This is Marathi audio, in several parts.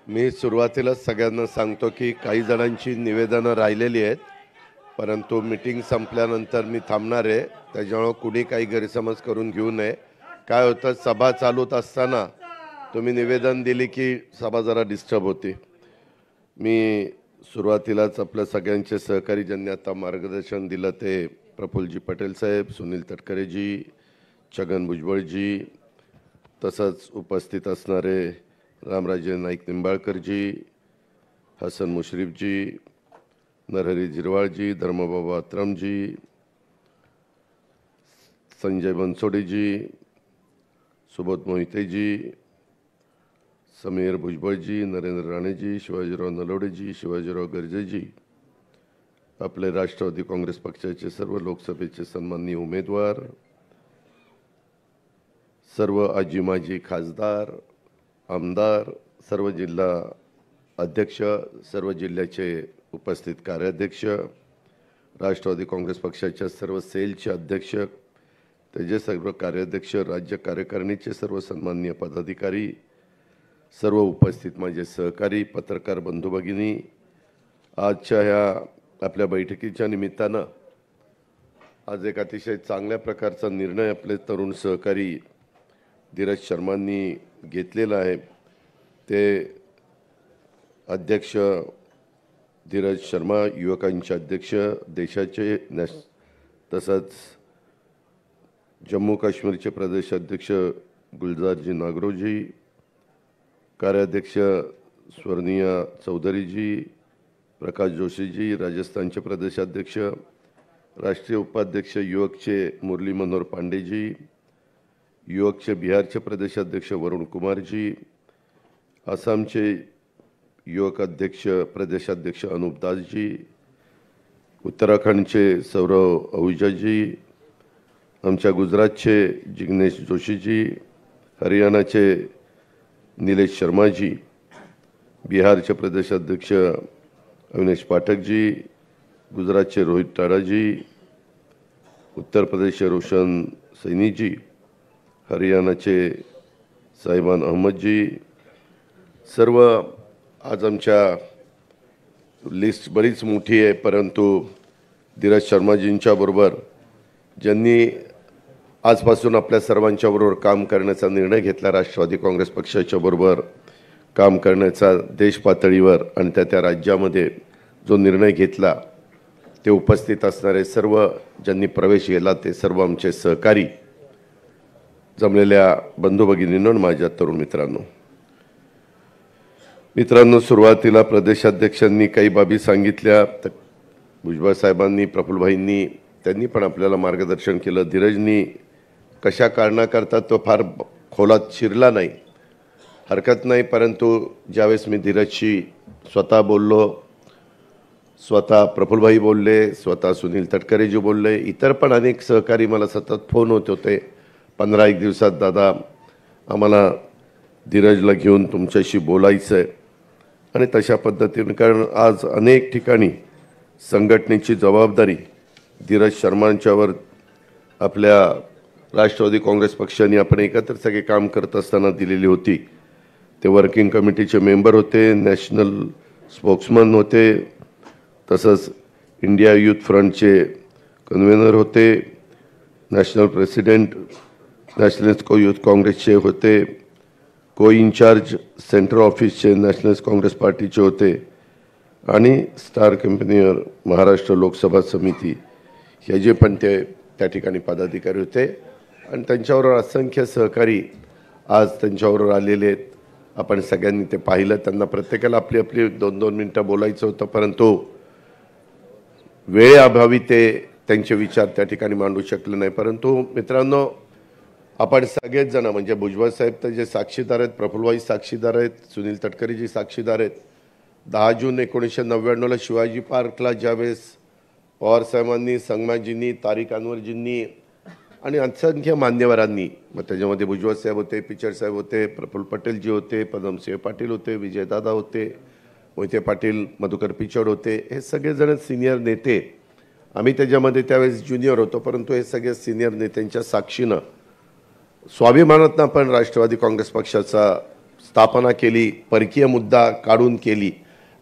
मी सुरुवातीलाच सगळ्यांना सांगतो की काही जणांची निवेदनं राहिलेली आहेत, परंतु मीटिंग संपल्यानंतर मी थांबणार आहे. त्याच्यामुळे कुणी काही गैरसमज करून घेऊ नये. काय होतं, सभा चालूत असताना तुम्ही निवेदन दिली की सभा जरा डिस्टर्ब होते. मी सुरुवातीलाच आपल्या सगळ्यांचे सहकारी ज्यांनी आता मार्गदर्शन दिलं ते प्रफुल्लजी पटेल साहेब, सुनील तटकरेजी, छगन भुजबळजी, तसंच उपस्थित असणारे रामराजे नाईक निंबाळकरजी, हसन मुश्रीफजी, नरहरी झिरवाळजी, धर्मबाबा अत्रमजी, संजय बनसोडेजी, सुबोध मोहितेजी, समीर भुजबळजी, नरेंद्र राणेजी, शिवाजीराव नलवडेजी, शिवाजीराव गर्जेजी, आपले राष्ट्रवादी काँग्रेस पक्षाचे सर्व लोकसभेचे सन्माननीय उमेदवार, सर्व आजी माजी खासदार, आमदार, सर्व जिल्हा अध्यक्ष, सर्व जिल्ह्याचे उपस्थित कार्याध्यक्ष, राष्ट्रवादी काँग्रेस पक्षाच्या सर्व सेलचे अध्यक्ष, त्याचे सर्व कार्याध्यक्ष, राज्य कार्यकारिणीचे सर्व सन्माननीय पदाधिकारी, सर्व उपस्थित माझे सहकारी, पत्रकार बंधू भगिनी, आजच्या ह्या आपल्या बैठकीच्या निमित्तानं आज एक अतिशय चांगल्या प्रकारचा निर्णय आपले तरुण सहकारी धीरज शर्मांनी घेतलेला आहे. ते अध्यक्ष धीरज शर्मा, युवकांचे अध्यक्ष देशाचे, तसंच जम्मू काश्मीरचे प्रदेश अध्यक्ष गुलजारजी नागरोजी, कार्याध्यक्ष स्वर्णिय चौधरीजी, प्रकाश जोशीजी, राजस्थानचे प्रदेशाध्यक्ष, राष्ट्रीय उपाध्यक्ष युवकचे मुरली मनोहर पांडेजी, युवकचे बिहारचे प्रदेशाध्यक्ष वरुण कुमारजी, आसामचे युवक अध्यक्ष प्रदेशाध्यक्ष अनूप दासजी, उत्तराखंडचे सौरव अहुजाजी, आमच्या गुजरातचे जिग्नेश जोशीजी, हरियाणाचे निलेश शर्माजी, बिहारचे प्रदेशाध्यक्ष अविनेश पाठकजी, गुजरातचे रोहित टाडाजी, उत्तर प्रदेशचे रोशन सैनीजी, हरियाणाचे साहिबान अहमदजी, सर्व आज आमच्या लिस्ट बरीच मोठी आहे, परंतु धीरज शर्माजींच्या बरोबर ज्यांनी आजपासून आपल्या सर्वांच्या बरोबर काम करण्याचा निर्णय घेतला, राष्ट्रवादी काँग्रेस पक्षाच्या बरोबर काम करण्याचा देश पातळीवर आणि त्या राज्यामध्ये जो निर्णय घेतला, ते उपस्थित असणारे सर्व ज्यांनी प्रवेश केला ते सर्व आमचे सहकारी, जमलेल्या बंधू भगिनींनो, माझ्या तरुण मित्रांनो, सुरुवातीला प्रदेशाध्यक्षांनी काही बाबी सांगितल्या. भुजबळ साहेबांनी, प्रफुल्लभाईंनी त्यांनी पण आपल्याला मार्गदर्शन केलं. धीरजनी कशा कारणाकरता तो फार खोलात शिरला नाही, हरकत नाही, परंतु ज्यावेळेस मी धीरजशी स्वतः बोललो, स्वतः प्रफुल्लभाई बोलले, स्वतः सुनील तटकरेजी बोलले, इतर पण अनेक सहकारी मला सतत फोन होत होते, 15-1 दिवसात दादा आम्हाला धीरजला घेऊन तुमच्याशी बोलायचं आहे. आणि तशा पद्धतीने, कारण आज अनेक ठिकाणी संघटनेची जबाबदारी धीरज शर्मांच्यावर आपल्या राष्ट्रवादी काँग्रेस पक्षाने आपण एकत्र सगळे काम करत असताना दिलेली होती. ते वर्किंग कमिटीचे मेंबर होते, नॅशनल स्पोक्समन होते, तसंच इंडिया यूथ फ्रंटचे कन्व्हेनर होते, नॅशनल प्रेसिडेंट नॅशनलिस्ट यूथ काँग्रेसचे होते, को इन्चार्ज सेंट्रल ऑफिसचे नॅशनलिस्ट काँग्रेस पार्टीचे होते, आणि स्टार कंपनीवर महाराष्ट्र लोकसभा समिती हे जे पण ते त्या ठिकाणी पदाधिकारी होते. आणि त्यांच्याबरोबर असंख्य सहकारी आज त्यांच्याबरोबर आलेले आहेत. आपण सगळ्यांनी ते पाहिलं. त्यांना प्रत्येकाला आपली आपली 2-2 मिनटं बोलायचं होतं, परंतु वेळेअभावी ते त्यांचे विचार त्या ठिकाणी मांडू शकले नाही. परंतु मित्रांनो, आपण सगळेच जण म्हणजे भुजबळ साहेब तर जे साक्षीदार आहेत, प्रफुल्लभाई साक्षीदार आहेत, सुनील तटकरेजी साक्षीदार आहेत. 10 जून 1999ला शिवाजी पार्कला ज्यावेळेस पवार साहेबांनी, संगमाजींनी, तारिक अनवरजींनी आणि असंख्य मान्यवरांनी, मग त्याच्यामध्ये भुजबळ साहेब होते, पिचड साहेब होते, प्रफुल्ल पटेलजी होते, पदमसिंह पाटील होते, विजयदादा होते, मोहिते पाटील, मधुकर पिचड होते, हे सगळेजण सिनियर नेते. आम्ही त्याच्यामध्ये त्यावेळेस ज्युनियर होतो, परंतु हे सगळे सिनियर नेत्यांच्या साक्षीनं स्वाभिमानातनं आपण राष्ट्रवादी काँग्रेस पक्षाचा स्थापना केली, परकीय मुद्दा काढून केली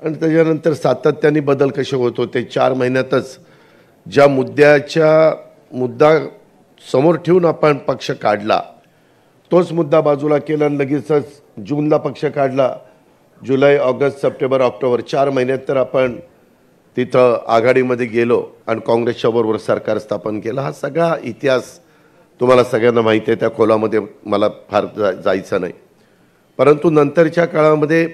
आणि त्याच्यानंतर सातत्याने बदल कसे होत होते. 4 महिन्यातच ज्या मुद्दा समोर ठेवून आपण पक्ष काढला तोच मुद्दा बाजूला केला आणि लगेचच जूनला पक्ष काढला. जुलै, ऑगस्ट, सप्टेंबर, ऑक्टोबर 4 महिन्यात तर आपण तिथं आघाडीमध्ये गेलो आणि काँग्रेसच्या बरोबर सरकार स्थापन केलं. हा सगळा इतिहास तुम्हाला सगळ्यांना माहिती आहे, त्या खोलामध्ये मला फार जायचं नाही. परंतु नंतरच्या काळामध्ये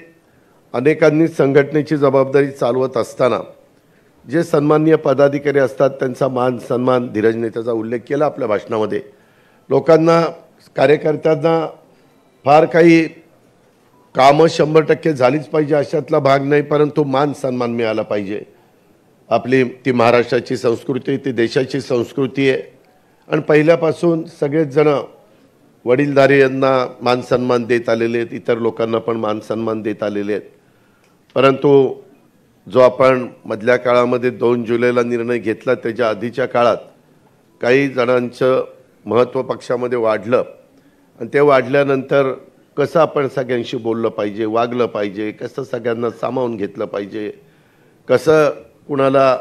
अनेकांनी संघटनेची जबाबदारी चालवत असताना जे सन्माननीय पदाधिकारी असतात त्यांचा मान सन्मान, धीरजने त्याचा उल्लेख केला आपल्या भाषणामध्ये. लोकांना, कार्यकर्त्यांना फार काही कामं 100% झालीच पाहिजे अशातला भाग नाही, परंतु मान सन्मान मिळाला पाहिजे. आपली ती महाराष्ट्राची संस्कृती, ती देशाची संस्कृती आहे आणि पहिल्यापासून सगळेच जण वडीलधारी यांना मान सन्मान देत आलेले आहेत, इतर लोकांना पण मान सन्मान देत आलेले आहेत. परंतु जो आपण मधल्या काळामध्ये 2 जुलैला निर्णय घेतला त्याच्या आधीच्या काळात काही जणांचं महत्त्व पक्षामध्ये वाढलं आणि ते वाढल्यानंतर कसं आपण सगळ्यांशी बोललं पाहिजे, वागलं पाहिजे, कसं सगळ्यांना सामावून घेतलं पाहिजे, कसं कुणाला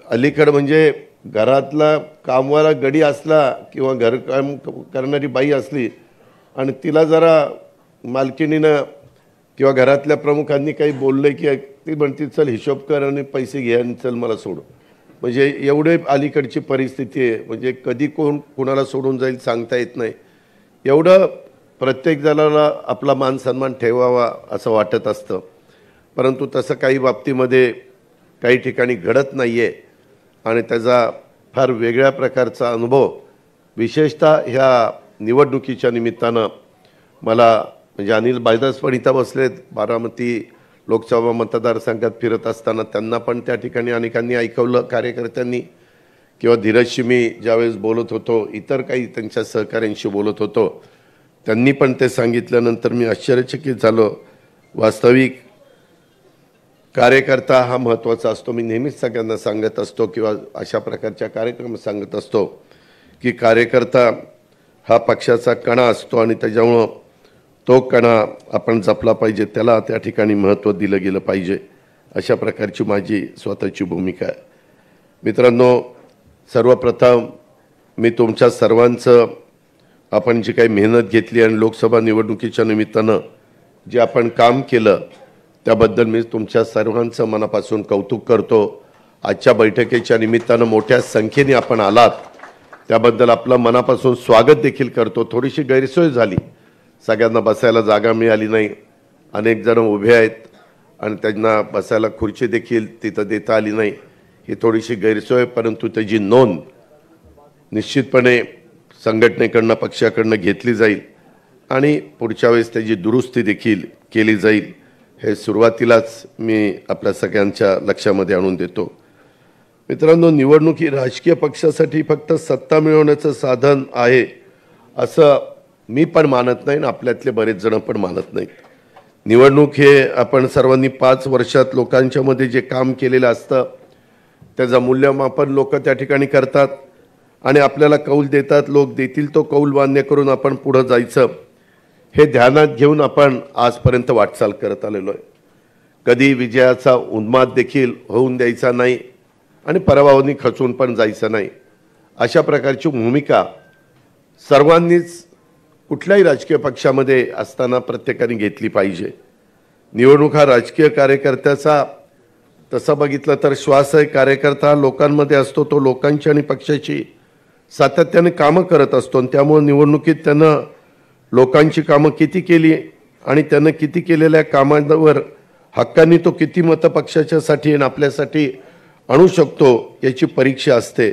अलीकडं म्हणजे घरातला कामवाला गडी असला किंवा घरकाम करणारी बाई असली आणि तिला जरा मालकिनीनं किंवा घरातल्या प्रमुखांनी काही बोललं की ती म्हणते चल हिशोब कर आणि पैसे घे आणि चल मला सोड. म्हणजे एवढे अलीकडची परिस्थिती आहे. म्हणजे कधी कोण कुणाला सोडून जाईल सांगता येत नाही. एवढं प्रत्येक जणाला आपला मान सन्मान ठेवावा असं वाटत असतं, परंतु तसं काही बाबतीमध्ये काही ठिकाणी घडत नाही आहे आणि त्याचा फार वेगळ्या प्रकारचा अनुभव विशेषतः ह्या निवडणुकीच्या निमित्तानं मला, म्हणजे अनिल बायदास पण इथं बसलेत, बारामती लोकसभा मतदारसंघात फिरत असताना त्यांना पण त्या ठिकाणी अनेकांनी ऐकवलं, कार्यकर्त्यांनी किंवा धीरजशी मी ज्यावेळेस बोलत होतो, इतर काही त्यांच्या सहकाऱ्यांशी बोलत होतो, त्यांनी पण ते सांगितल्यानंतर मी आश्चर्यचकित झालो. वास्तविक कार्यकर्ता हा महत्त्वाचा असतो. मी नेहमीच सगळ्यांना सांगत असतो किंवा अशा प्रकारच्या कार्यक्रम सांगत असतो की कार्यकर्ता हा पक्षाचा कणा असतो आणि त्याच्यामुळं तो कणा आपण जपला पाहिजे, त्याला त्या ठिकाणी महत्त्व दिलं गेलं पाहिजे, अशा प्रकारची माझी स्वतःची भूमिका आहे. मित्रांनो, सर्वप्रथम मी तुमच्या सर्वांचं, आपण जी काही मेहनत घेतली आणि लोकसभा निवडणुकीच्या निमित्तानं जे आपण काम केलं त्याबद्दल मी तुमच्या सर्वांचं मनापासून कौतुक करतो. आजच्या बैठकीच्या निमित्तानं मोठ्या संख्येने आपण आलात त्याबद्दल आपलं मनापासून स्वागत देखील करतो. थोडीशी गैरसोय झाली, सगळ्यांना बसायला जागा मिळाली नाही, अनेक जण उभे आहेत आणि त्यांना बसायला खुर्ची देखील तिथं देता आली नाही, ही थोडीशी गैरसोय, परंतु त्याची नोंद निश्चितपणे संघटनेकडनं, पक्षाकडनं घेतली जाईल आणि पुढच्या वेळेस त्याची दुरुस्ती देखील केली जाईल, हे सुरुवातीलाच मी आपल्या सगळ्यांच्या लक्षामध्ये आणून देतो. मित्रांनो, निवडणूक ही राजकीय पक्षासाठी फक्त सत्ता मिळवण्याचं साधन आहे असं मी पण मानत नाही आणि आपल्यातले बरेच जण पण मानत नाहीत. निवडणूक हे आपण सर्वांनी 5 वर्षात लोकांच्या मध्ये जे काम केलेलं असतं त्याचं मूल्यमापन लोक त्या ठिकाणी करतात आणि आपल्याला कौल देतात. लोक देतील तो कौल मान्य करून आपण पुढे जायचं, हे ध्यानात घेऊन आपण आजपर्यंत वाटचाल करत आलेलो आहे. कधी विजयाचा उन्माद देखील होऊन द्यायचा नाही आणि पराभवानी खचून पण जायचं नाही, अशा प्रकारची भूमिका सर्वांनीच कुठल्याही राजकीय पक्षामध्ये असताना प्रत्येकाने घेतली पाहिजे. निवडणूक हा राजकीय कार्यकर्त्याचा तसं बघितलं तर श्वास आहे. कार्यकर्ता लोकांमध्ये असतो, तो लोकांची आणि पक्षाची सातत्याने कामं करत असतो आणि त्यामुळे निवडणुकीत त्यानं लोकांची कामं किती केली आणि त्यानं किती केलेल्या कामांवर हक्कांनी तो किती मतं पक्षाच्यासाठी आणि आपल्यासाठी आणू शकतो याची परीक्षा असते.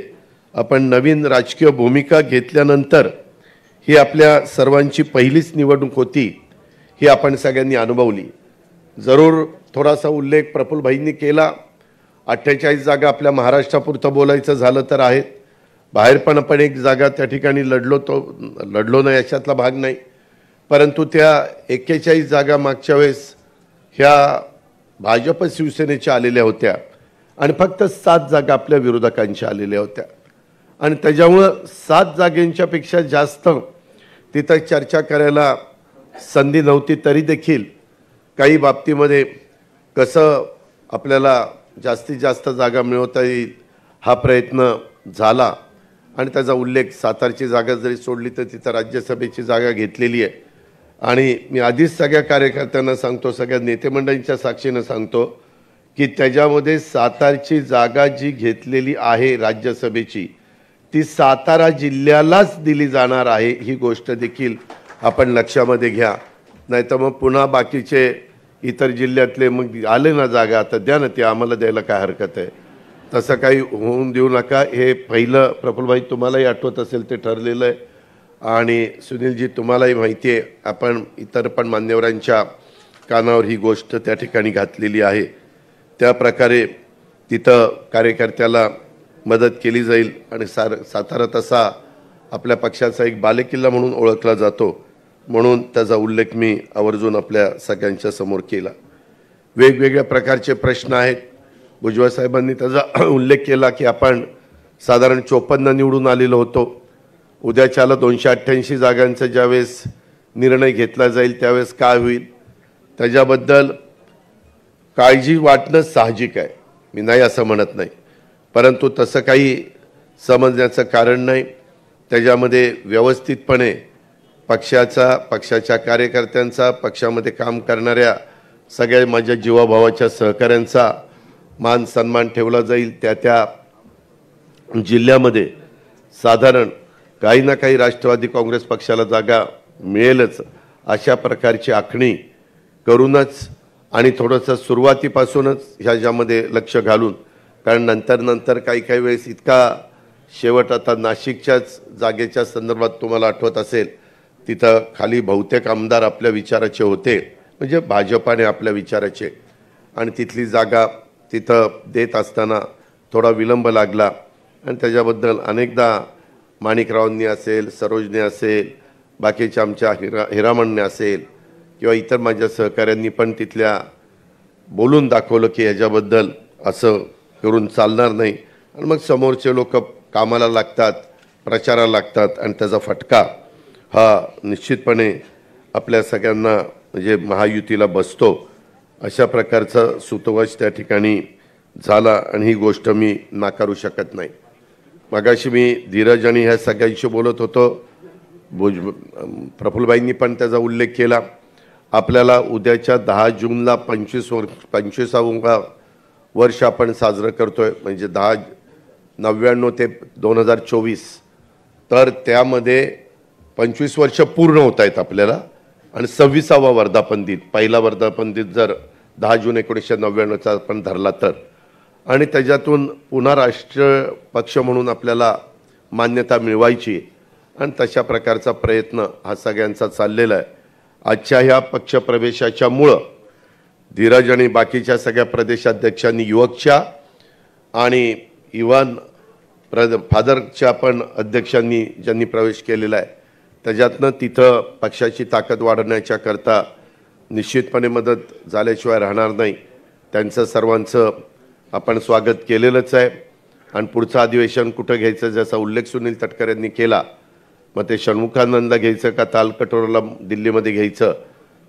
आपण नवीन राजकीय भूमिका घेतल्यानंतर ही आपल्या सर्वांची पहिलीच निवडणूक होती, ही आपण सगळ्यांनी अनुभवली. जरूर थोडासा उल्लेख प्रफुल्लभाईंनी केला, 48 जागा आपल्या महाराष्ट्रापुरतं बोलायचं झालं तर आहेत, बाहेर पण आपण एक जागा त्या ठिकाणी लढलो नाही अशातला भाग नाही, परंतु त्या 41 जागा मागच्या वेळेस ह्या भाजप शिवसेनेच्या आलेल्या होत्या आणि फक्त 7 जागा आपल्या विरोधकांच्या आलेल्या होत्या आणि त्याच्यामुळं 7 जागांच्या पेक्षा जास्त तिथं चर्चा करायला संधी नव्हती तरी देखील काही बाबतीमध्ये कसं आपल्याला जास्तीत जास्त जागा मिळवता येईल हा प्रयत्न झाला आणि त्याचा उल्लेख सातारची जागा जरी सोडली तर तिथं राज्यसभेची जागा घेतलेली आहे आणि मी आधीच सगळ्या कार्यकर्त्यांना सांगतो, सगळ्या नेते मंडळींच्या साक्षीनं सांगतो की त्याच्यामध्ये सातारची जागा जी घेतलेली आहे राज्यसभेची ती सातारा जिल्ह्यालाच दिली जाणार आहे ही गोष्ट देखील आपण लक्षामध्ये घ्या. नाहीतर मग पुन्हा बाकीचे इतर जिल्ह्यातले मग आले ना जागा तर द्या ना, ते आम्हाला द्यायला काय हरकत आहे. तसं काही होऊन देऊ नका. हे पहिलं प्रफुल्लभाई तुम्हालाही आठवत असेल ते ठरलेलं आहे आणि सुनीलजी तुम्हालाही माहिती आहे, आपण इतर पण मान्यवरांच्या कानावर ही गोष्ट त्या ठिकाणी घातलेली आहे. त्या प्रकारे तिथं कार्यकर्त्याला मदत केली जाईल आणि सातारा तसा आपल्या पक्षाचा एक बालेकिल्ला म्हणून ओळखला जातो, म्हणून त्याचा उल्लेख मी आवर्जून आपल्या सगळ्यांच्या समोर केला. वेगवेगळ्या प्रकारचे प्रश्न आहेत. भुजबळ साहेबांनी त्याचा उल्लेख केला की आपण साधारण 54 निवडून आलेलो होतो. उद्याच्याला 288 जागांचा ज्यावेळेस निर्णय घेतला जाईल त्यावेळेस काय होईल त्याच्याबद्दल काळजी वाटणं साहजिक आहे, मी नाही असं म्हणत नाही, परंतु तसं काही समजण्याचं कारण नाही. त्याच्यामध्ये व्यवस्थितपणे पक्षाच्या कार्यकर्त्यांचा, पक्षामध्ये काम करणाऱ्या सगळ्या माझ्या जीवाभावाच्या सहकाऱ्यांचा मान सन्मान ठेवला जाईल. त्या जिल्ह्यामध्ये साधारण काही ना काही राष्ट्रवादी काँग्रेस पक्षाला जागा मिळेलच अशा प्रकारची आखणी करूनच आणि थोडंसं सुरुवातीपासूनच ह्याच्यामध्ये लक्ष घालून, कारण नंतर काही वेळेस इतका शेवट आता नाशिकच्याच जागेच्या संदर्भात तुम्हाला आठवत असेल तिथं खाली बहुतेक आमदार आपल्या विचाराचे होते, म्हणजे भाजपाने आपल्या विचाराचे, आणि तिथली जागा तिथं देत असताना थोडा विलंब लागला आणि त्याच्याबद्दल अनेकदा माणिकरावांनी असेल, सरोजने असेल, बाकीच्या आमच्या हिरामणने असेल किंवा इतर माझ्या सहकाऱ्यांनी पण तिथल्या बोलून दाखवलं की ह्याच्याबद्दल असं करून चालणार नाही आणि मग समोरचे लोक कामाला लागतात, प्रचाराला लागतात आणि त्याचा फटका हा निश्चितपणे आपल्या सगळ्यांना म्हणजे महायुतीला बसतो. अशा प्रकारचा सुतोवाच त्या ठिकाणी झाला आणि ही गोष्ट मी नाकारू शकत नाही. मगाशी मी धीरज आणि ह्या सगळ्यांशी बोलत होतो, प्रफुल्लभाईंनी पण त्याचा उल्लेख केला. आपल्याला उद्याच्या 10 जूनला 25वां वर्ष आपण साजरं करतोय, म्हणजे 1099 ते 2024, तर त्यामध्ये 25 वर्ष पूर्ण होत आहेत आपल्याला आणि 26वा वर्धापन दिन, पहिला वर्धापन दिन जर 10 जून 1999चा आपण धरला तर, आणि त्याच्यातून पुन्हा राष्ट्रीय पक्ष म्हणून आपल्याला मान्यता मिळवायची आणि तशा प्रकारचा प्रयत्न हा सगळ्यांचा चाललेला आहे. आजच्या ह्या पक्षप्रवेशाच्यामुळं धीरज आणि बाकीच्या सगळ्या प्रदेशाध्यक्षांनी युवकच्या आणि इव्हन फादरच्या पण अध्यक्षांनी ज्यांनी प्रवेश केलेला आहे त्याच्यातनं तिथं पक्षाची ताकद वाढवण्याच्या करता निश्चितपणे मदत झाल्याशिवाय राहणार नाही. त्यांचं सर्वांचं आपण स्वागत केलेलंच आहे आणि पुढचं अधिवेशन कुठं घ्यायचं ज्याचा उल्लेख सुनील तटकरे यांनी केला, मग ते षण्मुखानंदला घ्यायचं का तालकटोराला दिल्लीमध्ये घ्यायचं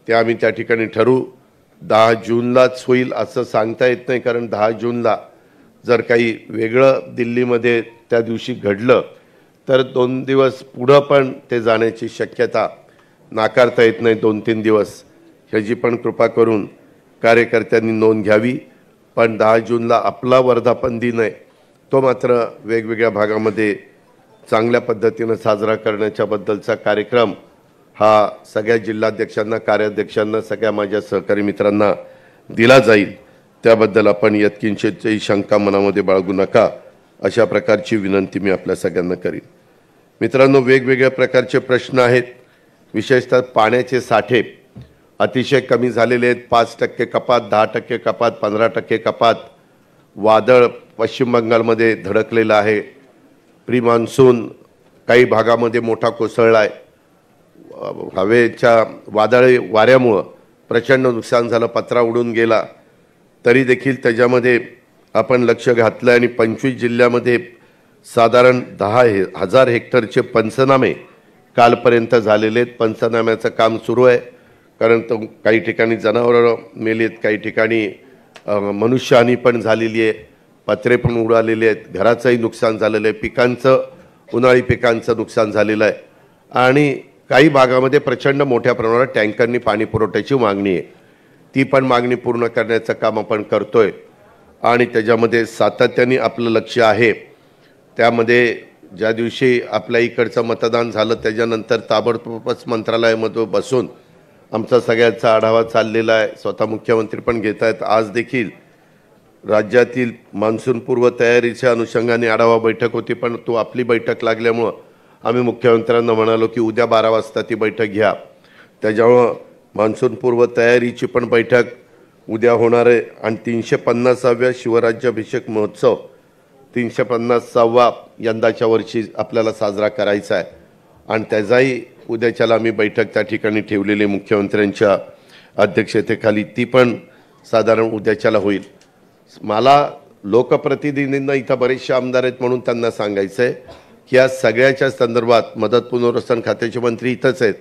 ते आम्ही त्या ठिकाणी ठरवू. 10 जूनलाच होईल असं सांगता येत नाही, कारण 10 जूनला जर काही वेगळं दिल्लीमध्ये त्या दिवशी घडलं तर 2 दिवस पुढं पण ते जाण्याची शक्यता नाकारता येत नाही. 2-3 दिवस ह्याची पण कृपा करून कार्यकर्त्यांनी नोंद घ्यावी. पण 10 जूनला आपला वर्धापन दिन आहे, तो मात्र वेगवेगळ्या भागामध्ये चांगल्या पद्धतीनं साजरा करण्याच्या बद्दलचा कार्यक्रम हा सगळ्या जिल्हाध्यक्षांना, कार्याध्यक्षांना, सगळ्या माझ्या सहकारी मित्रांना दिला जाईल. त्याबद्दल आपण यत्किंचितही शंका मनामध्ये बाळगू नका, अशा प्रकारची विनंती मी आपल्या सगळ्यांना करीन. मित्रांनो, वेगवेगळ्या प्रकारचे प्रश्न आहेत. विशेषतः पाण्याचे साठे अतिशय कमी झालेले आहेत. 5% कपात, 10% कपात, 15% कपात. वादळ पश्चिम बंगालमध्ये धडकलेलं आहे. प्री मान्सून काही भागामध्ये मोठा कोसळला आहे. हवेच्या वादळी वाऱ्यामुळं प्रचंड नुकसान झालं, पत्रा उडून गेला. तरी देखील त्याच्यामध्ये आपण लक्ष घातलं आणि 25 जिल्ह्यामध्ये साधारण 10,000 हेक्टरचे पंचनामे कालपर्यंत झालेले आहेत. पंचनाम्याचं काम सुरू आहे. कारण तो काही ठिकाणी जनावरं मेलीत, काही ठिकाणी मनुष्यहानी पण झालेली आहे, पत्रे पण उडालेले आहेत, घराचंही नुकसान झालेलं आहे, पिकांचं उन्हाळी पिकांचं नुकसान झालेलं आहे आणि काही भागामध्ये प्रचंड मोठ्या प्रमाणात टँकरनी पाणी पुरवठ्याची मागणी आहे. ती पण मागणी पूर्ण करण्याचं काम आपण करतोय आणि त्याच्यामध्ये सातत्याने आपलं लक्ष आहे. त्यामध्ये ज्या दिवशी आपल्या इकडचं मतदान झालं त्याच्यानंतर ताबडतोबच मंत्रालयामध्ये बसून आमचा सगळ्यांचा आढावा चाललेला आहे. स्वतः मुख्यमंत्री पण घेत आहेत. आज देखील राज्यातील मान्सूनपूर्व तयारीच्या अनुषंगाने आढावा बैठक होती, पण तो आपली बैठक लागल्यामुळं आम्ही मुख्यमंत्र्यांना म्हणालो की उद्या 12 वाजता ती बैठक घ्या. त्याच्यामुळं मान्सूनपूर्व तयारीची पण बैठक उद्या होणार आहे आणि 350व्या शिवराज्याभिषेक महोत्सव 350वा यंदाच्या वर्षी आपल्याला साजरा करायचा आहे आणि त्याचाही उद्याच्याला आम्ही बैठक त्या ठिकाणी ठेवलेली मुख्यमंत्र्यांच्या अध्यक्षतेखाली. ती पण साधारण उद्याच्याला होईल. मला लोकप्रतिनिधींना इथं बरेचसे आमदार आहेत म्हणून त्यांना सांगायचं आहे की या सगळ्याच्या संदर्भात मदत पुनर्वसन खात्याचे मंत्री इथंच आहेत.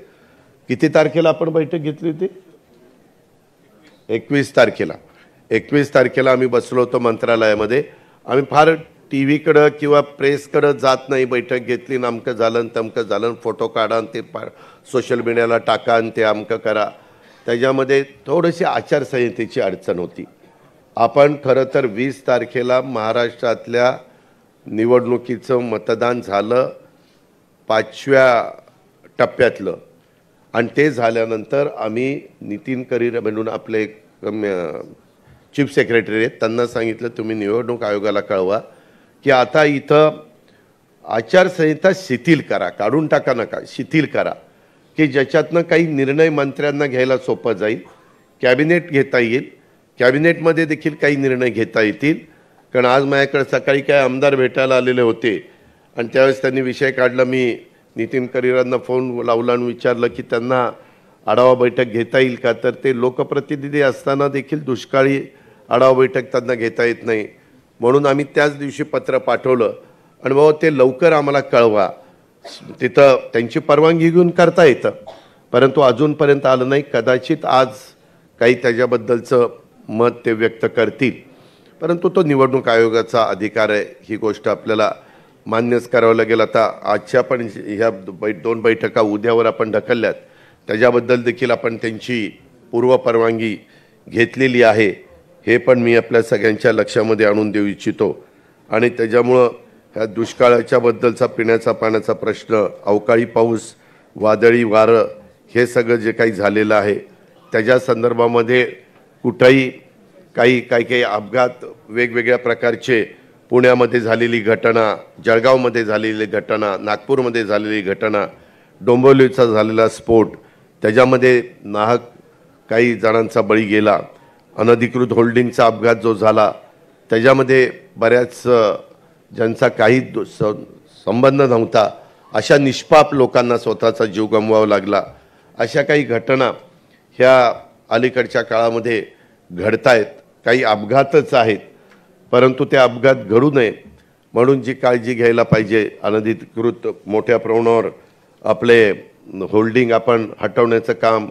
किती तारखेला आपण बैठक घेतली होती? 21 तारखेला. 21 तारखेला आम्ही बसलो होतो मंत्रालयामध्ये. आम्ही फार टी व्हीकडं किंवा प्रेसकडं जात नाही. बैठक घेतली, अमकं झालं तमकं झालं, फोटो काढा आणि ते सोशल मीडियाला टाका आणि ते अमकं करा. त्याच्यामध्ये थोडीशी आचारसंहितेची अडचण होती. आपण खरं तर 20 तारखेला महाराष्ट्रातल्या निवडणुकीचं मतदान झालं 5व्या टप्प्यातलं आणि ते झाल्यानंतर आम्ही नितीन करीर म्हणून आपले चीफ सेक्रेटरी आहेत, त्यांना सांगितलं तुम्ही निवडणूक आयोगाला कळवा की आता इथं आचारसंहिता शिथिल करा, काढून टाका नका, शिथिल करा की ज्याच्यातनं काही निर्णय मंत्र्यांना घ्यायला सोपं जाईल, कॅबिनेट घेता येईल, कॅबिनेटमध्ये देखील काही निर्णय घेता येतील. कारण आज माझ्याकडे सकाळी काय आमदार भेटायला आलेले होते आणि त्यावेळेस त्यांनी विषय काढला. मी नितीन करीरांना फोन लावला आणि विचारलं की त्यांना आढावा बैठक घेता येईल का, तर ते लोकप्रतिनिधी असताना देखील दुष्काळी आढावा बैठक त्यांना घेता येत नाही. म्हणून आम्ही त्याच दिवशी पत्र पाठवलं आणि बाबा ते लवकर आम्हाला कळवा. तिथं त्यांची परवानगी घेऊन करता येतं, परंतु अजूनपर्यंत आलं नाही. कदाचित आज काही त्याच्याबद्दलचं मत ते व्यक्त करतील, परंतु तो निवडणूक आयोगाचा अधिकार आहे. ही गोष्ट आपल्याला मान्यच करावं लागेल. आता आजच्या पण ह्या 2 बैठका उद्यावर आपण ढकलल्यात, त्याच्याबद्दल देखील आपण त्यांची पूर्व परवानगी घेतलेली आहे. हे पण मी आपल्या सगळ्यांच्या लक्षामध्ये आणून देऊ इच्छितो. आणि त्याच्यामुळं ह्या दुष्काळाच्या बद्दलचा पिण्याचा पाण्याचा प्रश्न, अवकाळी पाऊस, वादळी वारं, हे सगळं जे काही झालेलं आहे त्याच्या संदर्भामध्ये कुठंही काही अपघात, वेगवेगळ्या प्रकारचे, पुण्यामध्ये झालेली घटना, जळगावमध्ये झालेली घटना, नागपूरमध्ये झालेली घटना, डोंबिवलीचा झालेला स्फोट, त्याच्यामध्ये नाहक काही जणांचा बळी गेला, अनधिकृत होल्डिंगचा अपघात जो झाला त्याच्यामध्ये बऱ्याच ज्यांचा काही संबंध नव्हता अशा निष्पाप लोकांना स्वतःचा जीव गमवावा लागला. अशा काही घटना ह्या अलीकडच्या काळामध्ये घडतायत. काही अपघातच आहेत, परंतु ते अपघात घडू नये म्हणून जी काळजी घ्यायला पाहिजे, अनधिकृत मोठ्या प्रमाणावर आपले होल्डिंग आपण हटवण्याचं काम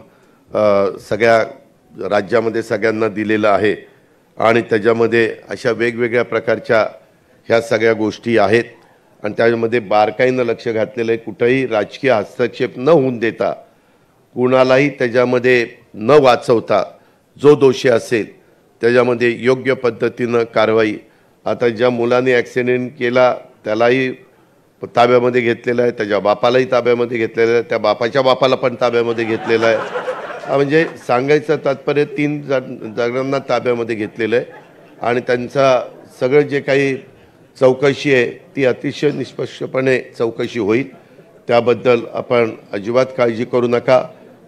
सगळ्या राज्यामध्ये सगळ्यांना दिलेलं आहे आणि त्याच्यामध्ये अशा वेगवेगळ्या प्रकारच्या ह्या सगळ्या गोष्टी आहेत आणि त्यामध्ये बारकाईनं लक्ष घातलेलं आहे. कुठंही राजकीय हस्तक्षेप न होऊन देता, कुणालाही त्याच्यामध्ये न वाचवता, जो दोषी असेल त्याच्यामध्ये योग्य पद्धतीनं कारवाई. आता ज्या मुलाने ॲक्सिडेंट केला त्यालाही ताब्यामध्ये घेतलेलं आहे, त्याच्या बापालाही ताब्यामध्ये घेतलेलं आहे, त्या बापाच्या बापाला पण ताब्यामध्ये घेतलेलं आहे. म्हणजे सांगायचं तात्पर्य 3 जणांना ताब्यामध्ये घेतलेलं आहे आणि त्यांचा सगळं जे काही चौकशी आहे ती अतिशय निष्पक्षपणे चौकशी होईल. त्याबद्दल आपण अजिबात काळजी करू नका.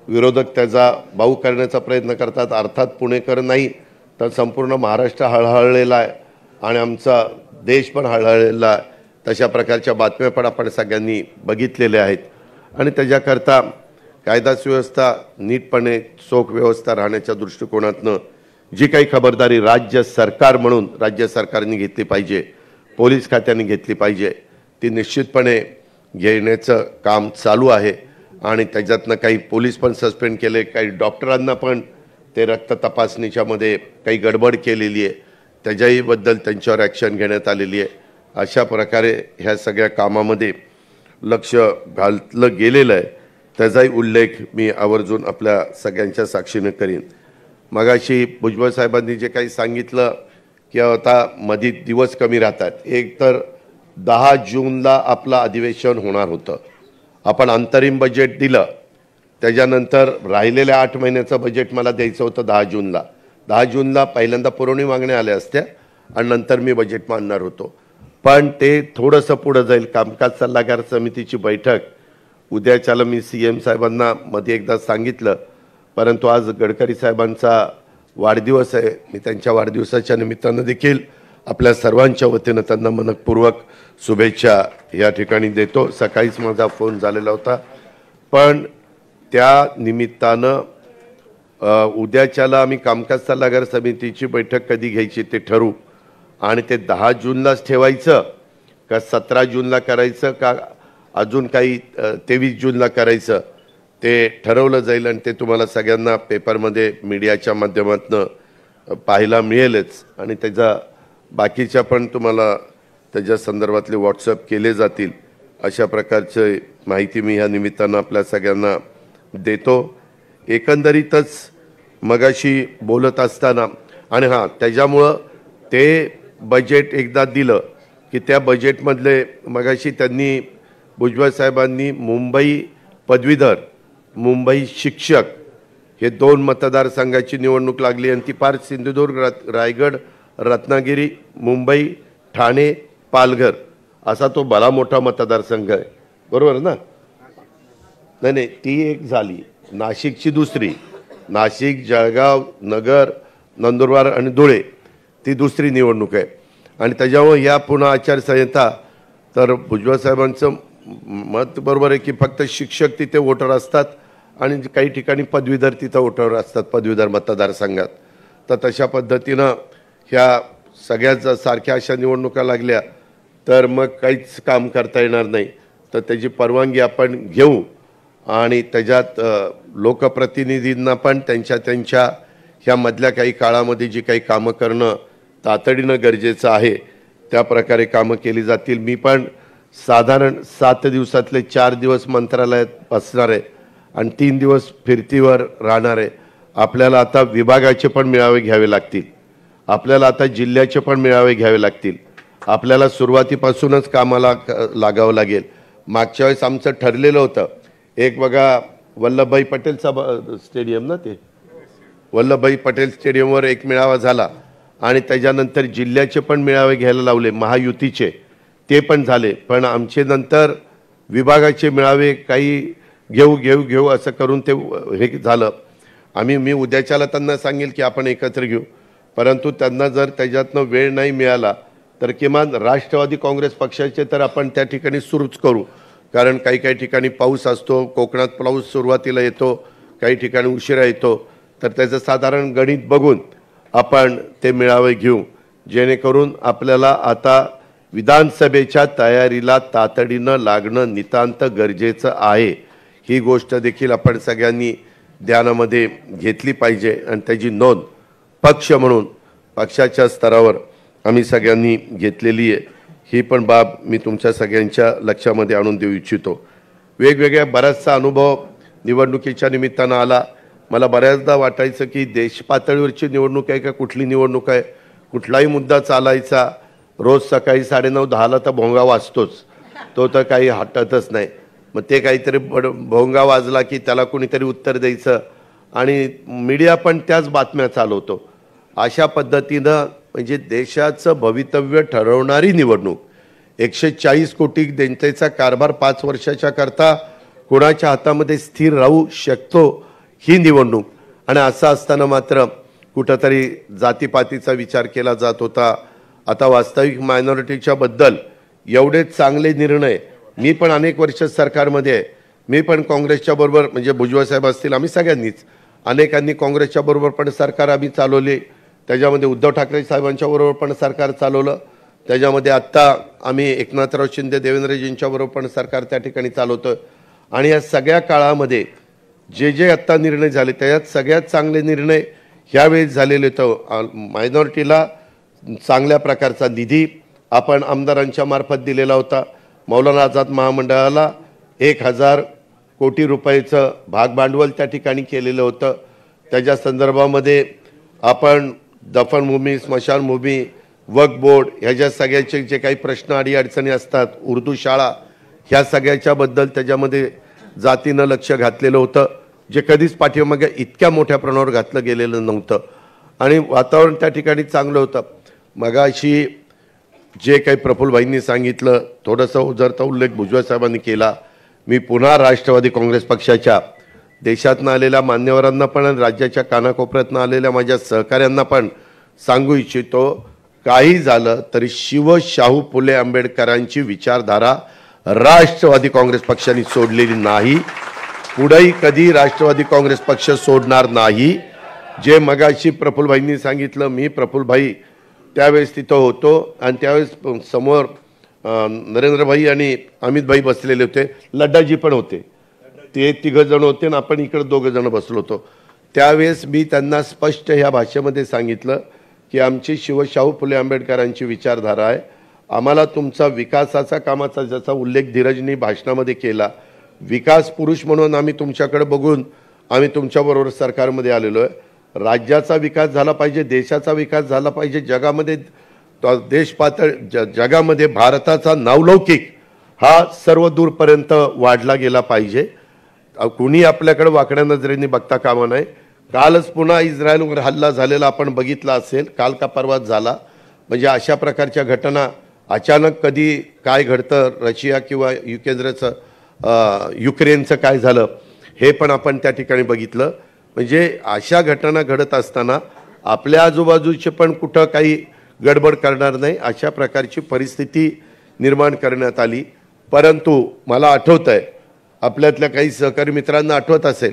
विरोधक त्याचा बाऊ करण्याचा प्रयत्न करतात. अर्थात पुणेकर नाही तर संपूर्ण महाराष्ट्र हळहळलेला आहे आणि आमचा देश पण हळहळलेला आहे. तशा प्रकारच्या बातम्या पण आपण सगळ्यांनी बघितलेल्या आहेत आणि त्याच्याकरता कायदा सुव्यवस्था नीटपणे चोख व्यवस्था राहण्याच्या दृष्टिकोनातनं जी काही खबरदारी राज्य सरकार म्हणून राज्य सरकारने घेतली पाहिजे, पोलीस खात्याने घेतली पाहिजे, ती निश्चितपणे घेण्याचं काम चालू आहे आणि त्याच्यातनं काही पोलीस पण सस्पेंड केले, काही डॉक्टरांना पण ते रक्त तपासणीच्या मध्ये काही गडबड केलेली आहे, त्याच्याही बद्दल त्यांच्यावर ॲक्शन घेण्यात आलेली आहे. अशा प्रकारे ह्या सगळ्या कामामध्ये लक्ष घातलं गेलेलं आहे, त्याचाही उल्लेख मी आवर्जून आपल्या सगळ्यांच्या साक्षीने करीन. मगाशी भुजबळ साहेबांनी जे काही सांगितलं की आता मध्ये दिवस कमी राहतात, एक तर 10 जूनला आपलं अधिवेशन होणार होतं, आपण अंतरिम बजेट दिलं, त्याच्यानंतर राहिलेल्या 8 महिन्याचं बजेट मला द्यायचं होतं 10 जूनला. 10 जूनला पहिल्यांदा पुरवणी मागण्या आल्या असत्या आणि नंतर मी बजेट मांडणार होतो, पण ते थोडंसं पुढं जाईल. कामकाज सल्लागार समितीची बैठक उद्याच्याला मी CM साहेबांना मध्ये एकदा सांगितलं, परंतु आज गडकरी साहेबांचा वाढदिवस आहे, मी त्यांच्या वाढदिवसाच्या निमित्तानं देखील आपल्या सर्वांच्या वतीनं त्यांना मनपूर्वक शुभेच्छा या ठिकाणी देतो. सकाळीच माझा फोन झालेला होता, पण त्या निमित्तानं उद्याच्याला आम्ही कामकाज सल्लागार समितीची बैठक कधी घ्यायची ते ठरवू आणि ते 10 जूनलाच ठेवायचं का 17 जूनला करायचं का अजून काही 23 जूनला करायचं ते ठरवलं जाईल आणि ते तुम्हाला सगळ्यांना पेपरमध्ये मीडियाच्या माध्यमातून पाहायला मिळेलच आणि त्याचा बाकीच्या पण तुम्हाला त्याच्या संदर्भातले व्हॉट्सअप केले जातील. अशा प्रकारची माहिती मी ह्या निमित्तानं आपल्या सगळ्यांना देतो. एकंदरीतच मगाशी बोलत असताना आणि हां त्याच्यामुळं ते बजेट एकदा दिलं की त्या बजेटमधले मगाशी त्यांनी भुजबळ साहेबांनी मुंबई पदवीधर, मुंबई शिक्षक हे 2 मतदारसंघाची निवडणूक लागली आणि ती फार सिंधुदुर्ग, रायगड, रत्नागिरी, मुंबई, ठाणे, पालघर असा तो भला मोठा मतदारसंघ आहे, बरोबर ना? नाही, ती एक झाली. नाशिकची दुसरी, नाशिक, जळगाव, नगर, नंदुरबार आणि धुळे ती दुसरी निवडणूक आहे आणि त्याच्यामुळे या पुन्हा आचारसंहिता. तर भुजबळ साहेबांचं मत बरोबर आहे की फक्त शिक्षक तिथे वोटर असतात आणि काही ठिकाणी पदवीधर तिथं वोटर असतात पदवीधर मतदारसंघात. तर तशा पद्धतीनं ह्या सगळ्याच सारख्या अशा निवडणुका लागल्या तर मग काहीच काम करता येणार नाही. तर त्याची परवानगी आपण घेऊ आणि त्याच्यात लोकप्रतिनिधींना पण त्यांच्या ह्या मधल्या काही काळामध्ये जी काही कामं करणं तातडीनं गरजेचं आहे त्या प्रकारे कामं केली जातील. मी पण साधारण 7 दिवसातले 4 दिवस मंत्रालयात बसणार आहे आणि 3 दिवस फिरतीवर राहणार आहे. आपल्याला आता विभागाचे पण मेळावे घ्यावे लागतील, आपल्याला आता जिल्ह्याचे पण मेळावे घ्यावे लागतील, आपल्याला सुरुवातीपासूनच कामाला लागावं लागेल. मागच्या वेळेस आमचं ठरलेलं होतं एक बघा वल्लभभाई पटेलचा स्टेडियम ना, ते वल्लभभाई पटेल स्टेडियमवर एक मेळावा झाला आणि त्याच्यानंतर जिल्ह्याचे पण मेळावे घ्यायला लावले महायुतीचे, ते पण झाले. पण आमचे नंतर विभागाचे मेळावे काही घेऊ असं करून ते हे झालं. मी उद्याच्याला त्यांना सांगेल की आपण एकत्र घेऊ, परंतु त्यांना जर त्याच्यातनं वेळ नाही मिळाला तर किमान राष्ट्रवादी काँग्रेस पक्षाचे तर आपण त्या ठिकाणी सुरूच करू, कारण काही ठिकाणी पाऊस असतो, कोकणात पाऊस सुरुवातीला येतो, काही ठिकाणी उशिरा येतो. तर त्याचं साधारण गणित बघून आपण ते मेळावे घेऊ, जेणेकरून आपल्याला आता विधानसभेच्या तयारीला तातडीनं लागणं नितांत गरजेचं आहे. ही गोष्ट देखील आपण सगळ्यांनी ध्यानामध्ये घेतली पाहिजे आणि त्याची नोंद पक्ष म्हणून पक्षाच्या स्तरावर आम्ही सगळ्यांनी घेतलेली आहे. ही पण बाब मी तुमच्या सगळ्यांच्या लक्षामध्ये आणून देऊ इच्छितो. वेगवेगळ्या बराचसा अनुभव निवडणुकीच्या निमित्तानं आला. मला बऱ्याचदा वाटायचं की देश पातळीवरची निवडणूक आहे का कुठली निवडणूक आहे, कुठलाही मुद्दा चालायचा रोज सकाळी 9:30-10ला तर भोंगा वाजतोच, तो तर काही हटतच नाही. मग ते काहीतरी भोंगा वाजला की त्याला कोणीतरी उत्तर द्यायचं आणि मीडिया पण त्याच बातम्या चालवतो. अशा पद्धतीनं म्हणजे देशाचं भवितव्य ठरवणारी निवडणूक, 140 कोटी जनतेचा कारभार 5 वर्षाच्या करता कोणाच्या हातामध्ये स्थिर राहू शकतो ही निवडणूक. आणि असं असताना मात्र कुठंतरी जातीपातीचा विचार केला जात होता. आता वास्तविक मायनॉरिटीच्या बद्दल एवढे चांगले निर्णय, मी पण अनेक वर्ष सरकारमध्ये आहे, मी पण काँग्रेसच्या बरोबर म्हणजे भुजबळ साहेब असतील आम्ही सगळ्यांनीच अनेकांनी काँग्रेसच्या बरोबर पण सरकार आम्ही चालवले, त्याच्यामध्ये उद्धव ठाकरे साहेबांच्या बरोबर पण सरकार चालवलं, त्याच्यामध्ये आत्ता आम्ही एकनाथराव शिंदे देवेंद्रजींच्या बरोबर पण सरकार त्या ठिकाणी चालवतं. आणि या सगळ्या काळामध्ये जे जे आत्ता निर्णय झाले त्याच्यात सगळ्यात चांगले निर्णय ह्यावेळेस झालेले. तर मायनॉरिटीला चांगल्या प्रकारचा निधी आपण आमदारांच्या मार्फत दिलेला होता. मौलाना आझाद महामंडळाला 1000 कोटी रुपयाचं भागभांडवल त्या ठिकाणी केलेलं होतं. त्याच्या संदर्भामध्ये आपण दफनभूमी, स्मशानभूमी, वक्फ बोर्ड ह्याच्या सगळ्याचे जे काही प्रश्न अडीअडचणी असतात, उर्दू शाळा, ह्या सगळ्याच्याबद्दल त्याच्यामध्ये जातीनं लक्ष घातलेलं होतं, जे कधीच पाठीमागे इतक्या मोठ्या प्रमाणावर घातलं गेलेलं नव्हतं. आणि वातावरण त्या ठिकाणी चांगलं होतं. मगाशी जे काही प्रफुल्लभाईंनी सांगितलं, थोडंसं उजरता उल्लेख भुजबळ साहेबांनी केला. मी पुन्हा राष्ट्रवादी काँग्रेस पक्षाच्या देशातनं आलेल्या मान्यवरांना पण आणि राज्याच्या कानाकोपऱ्यातनं आलेल्या माझ्या सहकाऱ्यांना पण सांगू इच्छितो, काही झालं तरी शाहू फुले आंबेडकरांची विचारधारा राष्ट्रवादी काँग्रेस पक्षाने सोडलेली नाही, पुढेही कधी राष्ट्रवादी काँग्रेस पक्ष सोडणार नाही. जे मगाशी प्रफुल्लभाईंनी सांगितलं, मी प्रफुल्लभाई त्यावेळेस तिथं होतो आणि त्यावेळेस समोर नरेंद्रभाई आणि अमितभाई बसलेले होते, लड्डाजी पण होते, ते 3 जण होते आणि आपण इकडे 2 जण बसलो होतो. त्यावेळेस मी त्यांना स्पष्ट ह्या भाषेमध्ये सांगितलं की आमची शाहू फुले आंबेडकरांची विचारधारा आहे. आम्हाला तुमचा विकासाचा कामाचा ज्याचा उल्लेख धीरजनी भाषणामध्ये केला, विकास पुरुष म्हणून आम्ही तुमच्याकडे बघून आम्ही तुमच्याबरोबर सरकारमध्ये आलेलो आहे. राज्याचा विकास झाला पाहिजे, देशाचा विकास झाला पाहिजे, जगामध्ये देश जगामध्ये भारताचा नावलौकिक हा सर्व दूरपर्यंत वाढला गेला पाहिजे. कुणी आपल्याकडे वाकड्या नजरेने बघता कामा नये. कालच पुन्हा इस्रायलवर हल्ला झालेला आपण बघितला असेल, काल का परवाच झाला. म्हणजे अशा प्रकारच्या घटना अचानक कधी काय घडतं, रशिया किंवा युक्रेनचं काय झालं हे पण आपण त्या ठिकाणी बघितलं. म्हणजे अशा घटना घडत असताना आपल्या आजूबाजूचे पण कुठं काही गडबड करणार नाही अशा प्रकारची परिस्थिती निर्माण करण्यात आली. परंतु मला आठवतं आहे, आपल्यातल्या काही सहकारी मित्रांना आठवत असेल,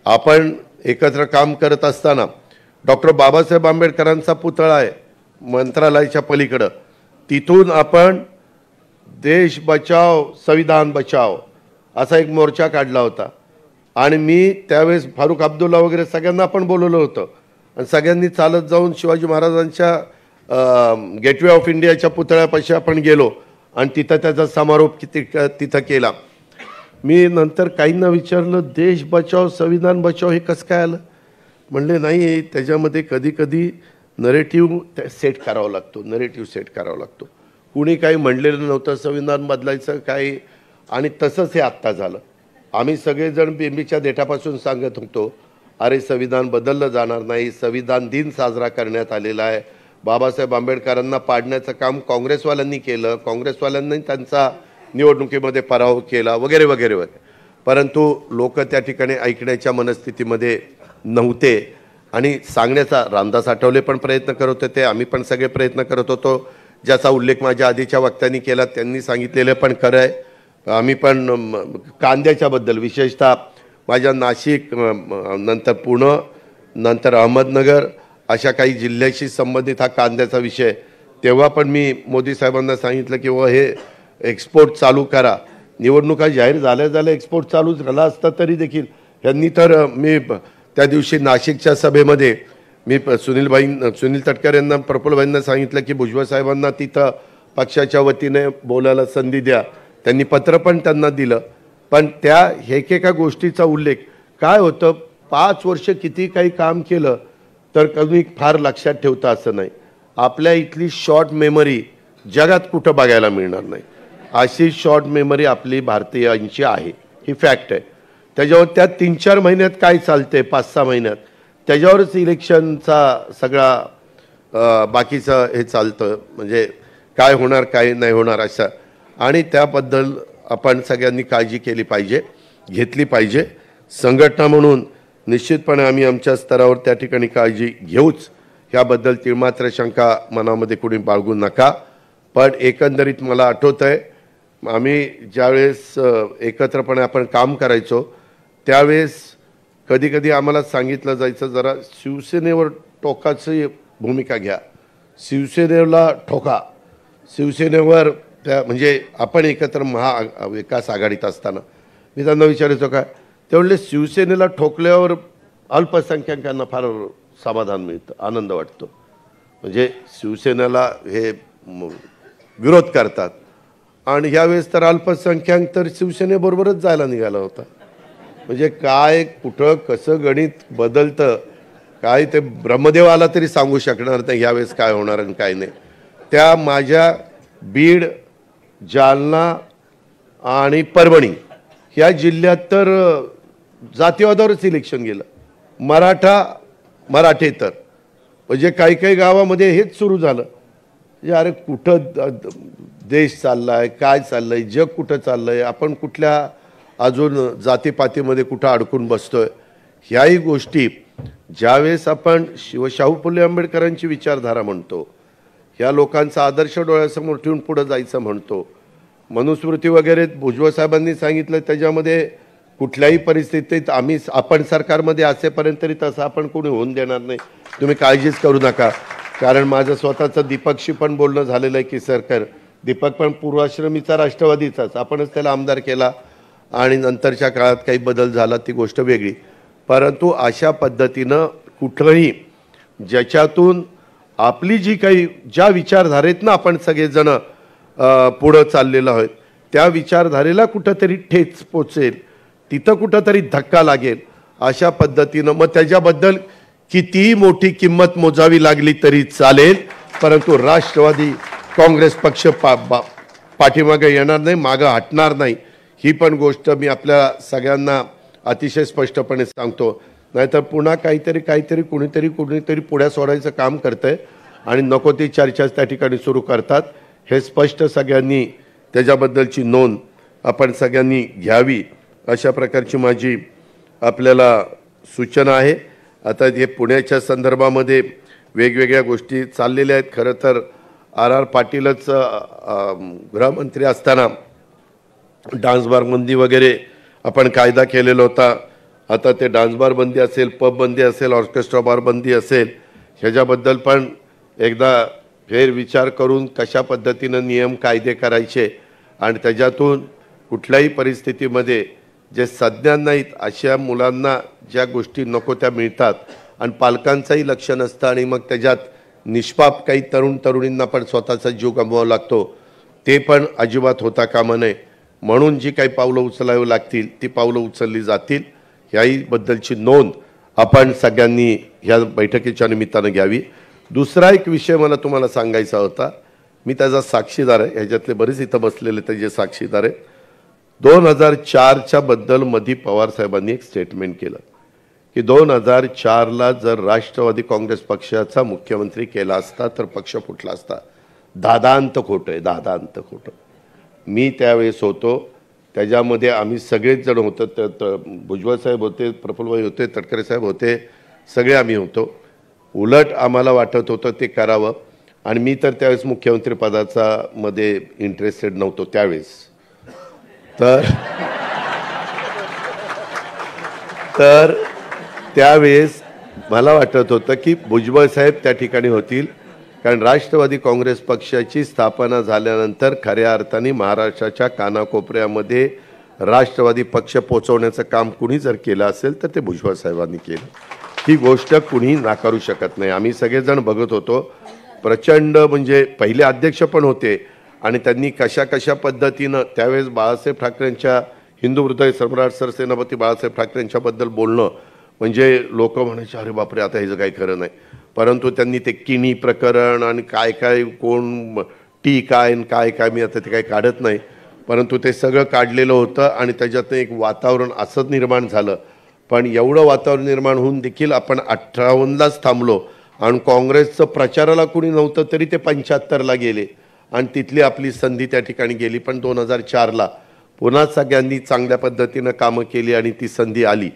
आपण एकत्र काम करत असताना डॉक्टर बाबासाहेब आंबेडकरांचा पुतळा आहे मंत्रालयाच्या पलीकडं, तिथून आपण देश बचाव संविधान बचाव असा एक मोर्चा काढला होता. आणि मी त्यावेळेस फारुख अब्दुल्ला वगैरे सगळ्यांना आपण बोलवलं होतं आणि सगळ्यांनी चालत जाऊन शिवाजी महाराजांच्या गेटवे ऑफ इंडियाच्या पुतळ्यापाशी आपण गेलो आणि तिथं त्याचा समारोप तिथं केला. मी नंतर काहींना विचारलं, देश बचाव संविधान बचाव हे कसं काय आलं? म्हणले नाही, त्याच्यामध्ये कधी कधी नरेटिव्ह सेट करावा लागतो, नरेटिव्ह सेट करावा लागतो. कुणी काही म्हणलेलं नव्हतं संविधान बदलायचं काही, आणि तसंच हे आत्ता झालं. आम्ही सगळेजण बेंबीच्या देठापासून सांगत होतो, अरे संविधान बदललं जाणार नाही, संविधान दिन साजरा करण्यात आलेला आहे. बाबासाहेब आंबेडकरांना पाडण्याचं काम काँग्रेसवाल्यांनी केलं, काँग्रेसवाल्यांनी त्यांचा निवडणुकीमध्ये पराभव केला वगैरे वगैरे वगैरे. परंतु लोक त्या ठिकाणी ऐकण्याच्या मनस्थितीमध्ये नव्हते आणि सांगण्याचा रामदास आठवले पण प्रयत्न करत होते, आम्ही पण सगळे प्रयत्न करत होतो. ज्याचा उल्लेख माझ्या आधीच्या वक्त्यांनी केला, त्यांनी सांगितलेलं पण खरं आहे. आम्ही पण कांद्याच्याबद्दल विशेषतः माझ्या नाशिक, नंतर पुणे, नंतर अहमदनगर अशा काही जिल्ह्याशी संबंधित हा कांद्याचा विषय, तेव्हा पण मी मोदी साहेबांना सांगितलं की हे एक्सपोर्ट चालू करा. निवडणुका जाहीर झाल्या एक्सपोर्ट चालू झाला असता तरी देखील यांनी तर, मी त्या दिवशी नाशिकच्या सभेमध्ये मी सुनील तटकरे यांना, प्रफुल्लभाईंना सांगितलं की भुजबळ साहेबांना तिथं पक्षाच्या वतीने बोलायला संधी द्या. त्यांनी पत्र पण त्यांना दिलं. पण त्या एकेका गोष्टीचा उल्लेख काय होतं, 5 वर्ष किती काही काम केलं तर कधी फार लक्षात ठेवता असं नाही. आपल्या इथली शॉर्ट मेमरी जगात कुठं बघायला मिळणार नाही. अशी शॉर्ट मेमरी आपली भारतीयांची आहे, ही फॅक्ट आहे. त्याच्यावर त्या 3-4 महिन्यात काय चालते, 5-6 महिन्यात त्याच्यावरच इलेक्शनचा सगळा बाकीचं हे चालतं. म्हणजे काय होणार काय नाही होणार असं. आणि त्याबद्दल आपण सगळ्यांनी काळजी केली पाहिजे, घेतली पाहिजे. संघटना म्हणून निश्चितपणे आम्ही आमच्या स्तरावर त्या ठिकाणी काळजी घेऊच, ह्याबद्दल तिळमात्र शंका मनामध्ये कुणी बाळगू नका. पण एकंदरीत मला आठवतं आहे, आम्ही ज्यावेळेस एकत्रपणे आपण काम करायचो त्यावेळेस कधी कधी आम्हाला सांगितलं जायचं, जरा शिवसेनेवर टोकाची भूमिका घ्या, शिवसेनेला ठोका, शिवसेनेवर त्या, म्हणजे आपण एकत्र महाविकास आघाडीत असताना मी त्यांना विचारायचो काय, ते म्हणले शिवसेनेला ठोकल्यावर अल्पसंख्याकांना फार समाधान मिळतं, आनंद वाटतो. म्हणजे शिवसेनेला हे विरोध करतात आणि यावेळेस तर अल्पसंख्याक तर शिवसेनेबरोबरच जायला निघाला होता. म्हणजे काय कुठं कसं गणित बदलतं काय ते ब्रह्मदेव आला तरी सांगू शकणार नाही यावेळेस काय होणार आणि काय नाही. त्या माझ्या बीड, जालना आणि परभणी ह्या जिल्ह्यात तर जातीवादावरच इलेक्शन गेलं. मराठेतर म्हणजे काही काही गावामध्ये हेच सुरू झालं. म्हणजे अरे कुठं देश चाललाय, काय चाललंय, जग कुठं चाललंय, आपण कुठल्या अजून जातीपातीमध्ये कुठं अडकून बसतोय. ह्याही गोष्टी ज्यावेळेस आपण शाहू फुले आंबेडकरांची विचारधारा म्हणतो, ह्या लोकांचा आदर्श डोळ्यासमोर ठेवून पुढे जायचं म्हणतो, मनुस्मृती वगैरे भुजबळ साहेबांनी सांगितलं, त्याच्यामध्ये कुठल्याही परिस्थितीत आपण सरकारमध्ये असेपर्यंत तरी तसं आपण कोणी होऊन देणार नाही, तुम्ही काळजीच करू नका. कारण माझं स्वतःचं दीपकशी पण बोलणं झालेलं आहे की सरकार, दीपक पण पूर्वाश्रमीचा राष्ट्रवादीचाच, आपणच त्याला आमदार केला आणि नंतरच्या काळात काही बदल झाला ती गोष्ट वेगळी. परंतु अशा पद्धतीनं कुठलंही ज्याच्यातून आपली जी काही ज्या विचारधारेतनं आपण सगळेजण पुढं चाललेलो आहोत त्या विचारधारेला कुठंतरी ठेच पोचेल, तिथं कुठंतरी धक्का लागेल, अशा पद्धतीनं मग त्याच्याबद्दल कितीही मोठी किंमत मोजावी लागली तरी चालेल, परंतु राष्ट्रवादी काँग्रेस पक्ष पाठीमागे येणार नाही, मागं हटणार नाही. ही पण गोष्ट मी आपल्या सगळ्यांना अतिशय स्पष्टपणे सांगतो. नाहीतर पुन्हा काहीतरी कुणीतरी पुढ्या सोडायचं काम करतंय आणि नको ती चर्चा त्या ठिकाणी सुरू करतात. हे स्पष्ट सगळ्यांनी त्याच्याबद्दलची नोंद आपण सगळ्यांनी घ्यावी, अशा प्रकारची माझी आपल्याला सूचना आहे. आता हे पुण्याच्या संदर्भामध्ये वेगवेगळ्या गोष्टी चाललेल्या आहेत. खरं तर आर पाटीलच गृहमंत्री असताना डान्स बार बंदी वगैरे आपण कायदा केलेला होता. आता ते डान्स बार बंदी असेल, पब बंदी असेल, ऑर्केस्ट्रा बार बंदी असेल, ह्याच्याबद्दल पण एकदा फेर विचार करून कशा पद्धतीनं नियम कायदे करायचे आणि त्याच्यातून कुठल्याही परिस्थितीमध्ये जे सज्ञान नाहीत अशा मुलांना ज्या गोष्टी नको त्या मिळतात आणि पालकांचंही लक्ष नसतं आणि मग त्याच्यात निष्पाप काही तरुणींना पण स्वतःचा जीव गमवावा लागतो, ते पण अजिबात होता कामा नये. म्हणून जी काही पावलं उचलावी लागतील ती पावलं उचलली जातील, ह्याही बद्दलची नोंद आपण सगळ्यांनी ह्या बैठकीच्या निमित्तानं घ्यावी. दुसरा एक विषय मला तुम्हाला सांगायचा होता, मी त्याचा साक्षीदार आहे, ह्याच्यातले बरेच इथं बसलेले त्याचे साक्षीदार आहे. 2004च्या बद्दल मधी पवार साहेबांनी एक स्टेटमेंट केलं की 2004ला जर राष्ट्रवादी काँग्रेस पक्षाचा मुख्यमंत्री केला असता तर पक्ष फुटला असता. दादांत खोटं आहे, दादांत खोटं. मी त्यावेळेस होतो, त्याच्यामध्ये आम्ही सगळेच जण होतो, भुजबळ साहेब होते, प्रफुल्लभाई होते, तटकरे साहेब होते, सगळे आम्ही होतो. उलट आम्हाला वाटत होतं ते करावं आणि मी तर त्यावेळेस मुख्यमंत्री पदाचा मध्ये इंटरेस्टेड नव्हतो त्यावेळेस. तर त्यावेळेस मला वाटत होतं की भुजबळ साहेब त्या ठिकाणी होतील, कारण राष्ट्रवादी काँग्रेस पक्षाची स्थापना झाल्यानंतर खऱ्या अर्थाने महाराष्ट्राच्या कानाकोपऱ्यामध्ये राष्ट्रवादी पक्ष पोचवण्याचं काम कुणी जर केलं असेल तर ते भुजबळ साहेबांनी केलं. ही गोष्ट कुणीही नाकारू शकत नाही. आम्ही सगळेजण बघत होतो, प्रचंड म्हणजे पहिले अध्यक्ष पण होते आणि त्यांनी कशा पद्धतीनं त्यावेळेस बाळासाहेब ठाकरेंच्या हिंदू हृदय सम्राट सरसेनापती बाळासाहेब ठाकरेंच्याबद्दल बोलणं म्हणजे लोक म्हणायचे अरे बापरे आता ह्याचं काही खरं नाही. परंतु त्यांनी ते किणी प्रकरण आणि काय कोण टी काय मी आता ते काही काढत नाही, परंतु ते सगळं काढलेलं होतं आणि त्याच्यातनं एक वातावरण असं निर्माण झालं. पण एवढं वातावरण निर्माण होऊन देखील आपण 58लाच थांबलो आणि काँग्रेसचं प्रचाराला कुणी नव्हतं तरी ते 75ला गेले आणि तिथली आपली संधी त्या ठिकाणी गेली. पण 2004ला पुन्हा सगळ्यांनी चांगल्या पद्धतीनं कामं केली आणि ती संधी आली.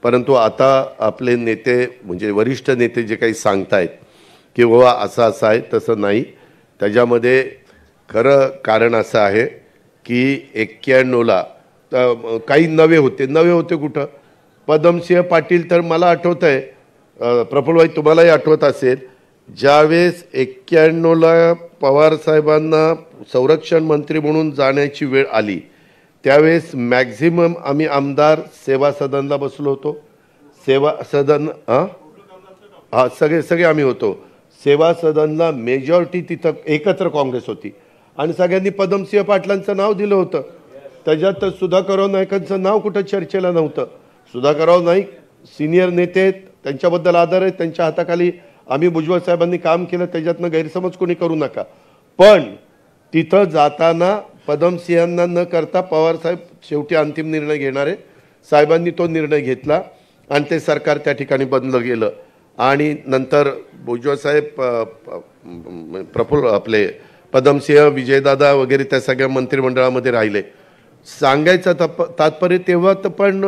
परंतु आता आपले नेते म्हणजे वरिष्ठ नेते जे काही सांगतायत की बाबा असं आहे तसं नाही, त्याच्यामध्ये खरं कारण असं आहे की 91ला काही नवे होते कुठं, पद्मसिंह पाटील तर मला आठवत आहे, प्रफुल्लभाई तुम्हालाही आठवत असेल, ज्यावेळेस 91ला पवार साहेबांना संरक्षण मंत्री म्हणून जाण्याची वेळ आली त्यावेळेस मॅक्झिमम आम्ही आमदार सेवा सदनला बसलो होतो. सेवा सदन हा सगळे आम्ही होतो. सेवा सदनला मेजॉरिटी तिथं एकत्र काँग्रेस होती आणि सगळ्यांनी पद्मसिंह पाटलांचं नाव दिलं होतं. त्याच्यात सुधाकरराव नाईकांचं नाव कुठं चर्चेला नव्हतं. सुधाकरराव नाईक सिनियर नेते आहेत, त्यांच्याबद्दल आदर आहे, त्यांच्या हाताखाली आम्ही भुजबळ साहेबांनी काम केलं, त्याच्यातनं गैरसमज कोणी करू नका. पण तिथं जाताना पद्मसिंहांना न करता पवारसाहेब शेवटी अंतिम निर्णय घेणारे साहेबांनी तो निर्णय घेतला आणि ते सरकार त्या ठिकाणी बदललं गेलं. आणि नंतर भुजबळ साहेब प्रफुल्ल आपले पद्मसिंह विजयदादा वगैरे त्या सगळ्या मंत्रिमंडळामध्ये राहिले. सांगायचं तात्पर्य तेव्हा तर पण